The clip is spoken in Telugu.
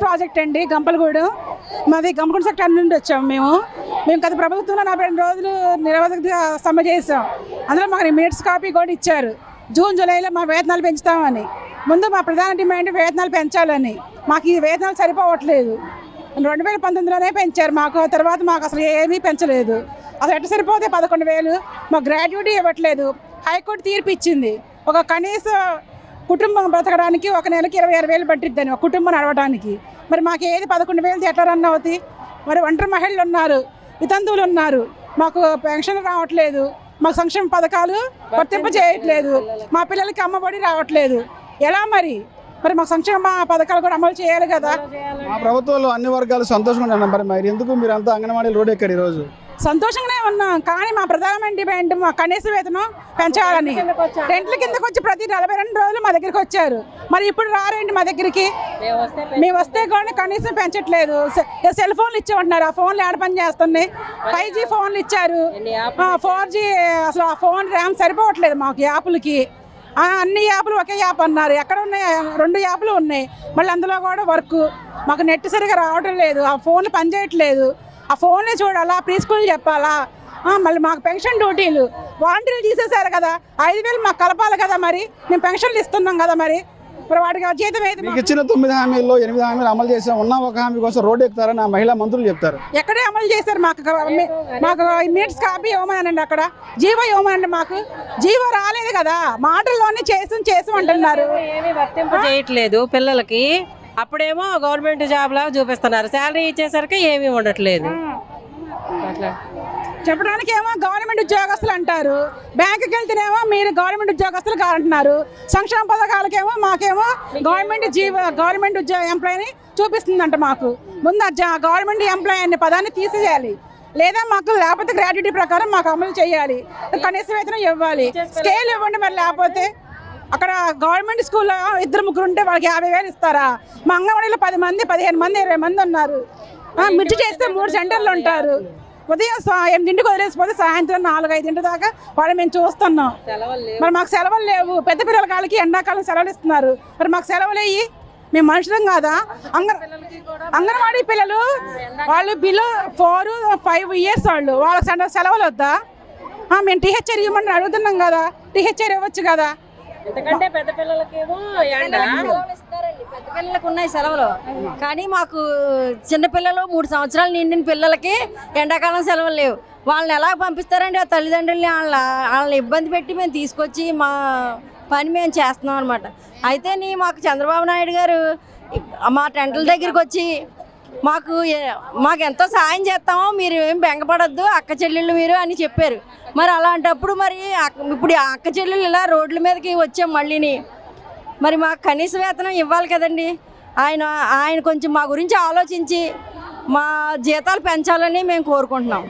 ప్రాజెక్ట్ అండి గంపలగూడు. మాది గంపలగూడు సెక్టర్ నుండి వచ్చాము మేము గత ప్రభుత్వంలో 42 రోజులు నిరవధిక సమ్మె చేసాం. అందులో మాకు మినిట్స్ కాపీ కూడా ఇచ్చారు. జూన్ జూలైలో మా వేతనాలు పెంచుతామని. ముందు మా ప్రధాన డిమాండ్ వేతనాలు పెంచాలని. మాకు ఈ వేతనాలు సరిపోవట్లేదు. 2019లోనే పెంచారు మాకు, తర్వాత మాకు అసలు ఏమీ పెంచలేదు. అసలు ఎట్లా సరిపోతే 11,000 మాకు గ్రాడ్యుయేటీ ఇవ్వట్లేదు. హైకోర్టు తీర్పు ఇచ్చింది ఒక కనీస కుటుంబం బ్రతకడానికి ఒక నెలకి 26,000 పట్టిద్దని ఒక కుటుంబం నడవడానికి. మరి మాకు ఏది 11,000 ఎట్లా రన్ అవుతాయి? మరి ఒంటరి మహిళలు ఉన్నారు, వితంతువులు ఉన్నారు, మాకు పెన్షన్ రావట్లేదు, మాకు సంక్షేమ పథకాలు వర్తింప చేయట్లేదు, మా పిల్లలకి అమ్మఒడి రావట్లేదు. ఎలా మరి మాకు సంక్షేమ పథకాలు కూడా అమలు చేయాలి కదా. మా ప్రభుత్వంలో అన్ని వర్గాలు సంతోషంగా ఉన్నారు. మరి ఎందుకు మీరు అంతా అంగన్వాడీ రోడ్ ఎక్కారు ఈరోజు? సంతోషంగానే ఉన్నాం, కానీ మా ప్రధానమైన డిమాండ్ మా కనీస వేతనం పెంచాలని. టెంట్ల కిందకు వచ్చి ప్రతి 42 రోజులు మా దగ్గరికి వచ్చారు. మరి ఇప్పుడు రారేంటి మా దగ్గరికి? మేము వస్తే కూడా కనీసం పెంచట్లేదు. సెల్ ఫోన్లు ఇచ్చామంటున్నారు, ఆ ఫోన్లు ఏడ పని చేస్తున్నాయి? 5G ఫోన్లు ఇచ్చారు, 4G అసలు ఆ ఫోన్ ర్యామ్ సరిపోవట్లేదు మాకు యాప్లకి. అన్ని యాప్లు ఒకే యాప్ అన్నారు. ఎక్కడ ఉన్నాయి? 2 యాప్లు ఉన్నాయి. మళ్ళీ అందులో కూడా వర్క్ మాకు నెట్ సరిగా రావటం లేదు, ఆ ఫోన్లు పనిచేయట్లేదు. ఆ ఫోన్లే చూడాలా, ప్రీ స్కూల్ చెప్పాలా, మళ్ళీ మాకు పెన్షన్ డ్యూటీలు వాలంటీర్లు తీసేశారు కదా. 5,000 మాకు కలపాలి కదా. మరి మేము పెన్షన్లు ఇస్తున్నాం కదా. మరి వాటికి జీతం ఏది? మీకు ఇచ్చిన 9 హామీల్లో 8 హామీలు అమలు చేసాం. ఉన్న ఒక హామీ కోసం రోడ్డు ఎక్కుతారని ఆ మహిళా మంత్రులు చెప్తారు. ఎక్కడే అమలు చేశారు? మాకు మినిట్స్ కాపీ ఇవ్వమనండి, అక్కడ జీవో ఇవ్వమనండి. మాకు జీవో రాలేదు కదా, మాటల్లోనే చేసి అంటున్నారు. ఏమీ వర్తింప చేయట్లేదు పిల్లలకి. అప్పుడేమో గవర్నమెంట్ జాబ్ లాగా చూపిస్తున్నారు, శాలరీ ఇచ్చేసరికి ఏమీ ఉండట్లేదు. అట్లా చెప్పడానికి ఏమో గవర్నమెంట్ ఉద్యోగస్తులు అంటారు, బ్యాంకుకి వెళ్తేనేమో మీరు గవర్నమెంట్ ఉద్యోగస్తులు కాదంటున్నారు. సంక్షేమ పథకాలకేమో మాకేమో గవర్నమెంట్ ఎంప్లాయీని చూపిస్తుందంట. మాకు ముందు గవర్నమెంట్ ఎంప్లాయీ అనే పదాన్ని తీసేయాలి, లేదా మాకు లేకపోతే గ్రాడ్యుయేటీ ప్రకారం మాకు అమలు చేయాలి, కనీస వేతనం ఇవ్వాలి, స్కేల్ ఇవ్వండి. మరి లేకపోతే అక్కడ గవర్నమెంట్ స్కూల్లో 2-3 ఉంటే వాళ్ళకి 50,000 ఇస్తారా? మా అంగన్వాడీలో 10 మంది, 15 మంది, 20 మంది ఉన్నారు. మిర్చి చేస్తే 3 సెంటర్లు ఉంటారు. ఉదయం 8ంటికి వదిలేసిపోతే సాయంత్రం 4-5 దాకా వాళ్ళు మేము చూస్తున్నాం. మరి మాకు సెలవులు లేవు. పెద్ద పిల్లల కాళ్ళకి ఎండాకాలం సెలవులు ఇస్తున్నారు. మరి మాకు సెలవులు అయ్యి మేము మనుషులం కాదా? అంగన్వాడీ పిల్లలు వాళ్ళు బిలో 4-5 years వాళ్ళకి సెలవులు వద్దా? మేము టీహెచ్ఆర్ ఇవ్వమని అడుగుతున్నాం కదా, టీహెచ్ఆర్ ఇవ్వచ్చు కదా. ఎందుకంటే పెద్ద పిల్లలకేమో పెద్ద పిల్లలకు ఉన్నాయి సెలవులు, కానీ మాకు చిన్నపిల్లలు 3 సంవత్సరాలు నిండిన పిల్లలకి ఎండాకాలం సెలవులు లేవు. వాళ్ళని ఎలా పంపిస్తారండి? ఆ తల్లిదండ్రులని వాళ్ళని ఇబ్బంది పెట్టి మేము తీసుకొచ్చి మా పని మేము చేస్తున్నాం అనమాట. అయితే మాకు చంద్రబాబు నాయుడు గారు మా టెంట్ల దగ్గరికి వచ్చి మాకు ఎంతో సాయం చేస్తామో, మీరు ఏం బెంగపడద్దు, అక్క చెల్లెళ్ళు మీరు అని చెప్పారు. మరి అలాంటప్పుడు మరి ఇప్పుడు అక్క చెల్లెళ్ళు ఇలా రోడ్ల మీదకి వచ్చాం మళ్ళీని. మరి మాకు కనీస వేతనం ఇవ్వాలి కదండి. ఆయన కొంచెం మా గురించి ఆలోచించి మా జీతాలు పెంచాలని మేము కోరుకుంటున్నాం.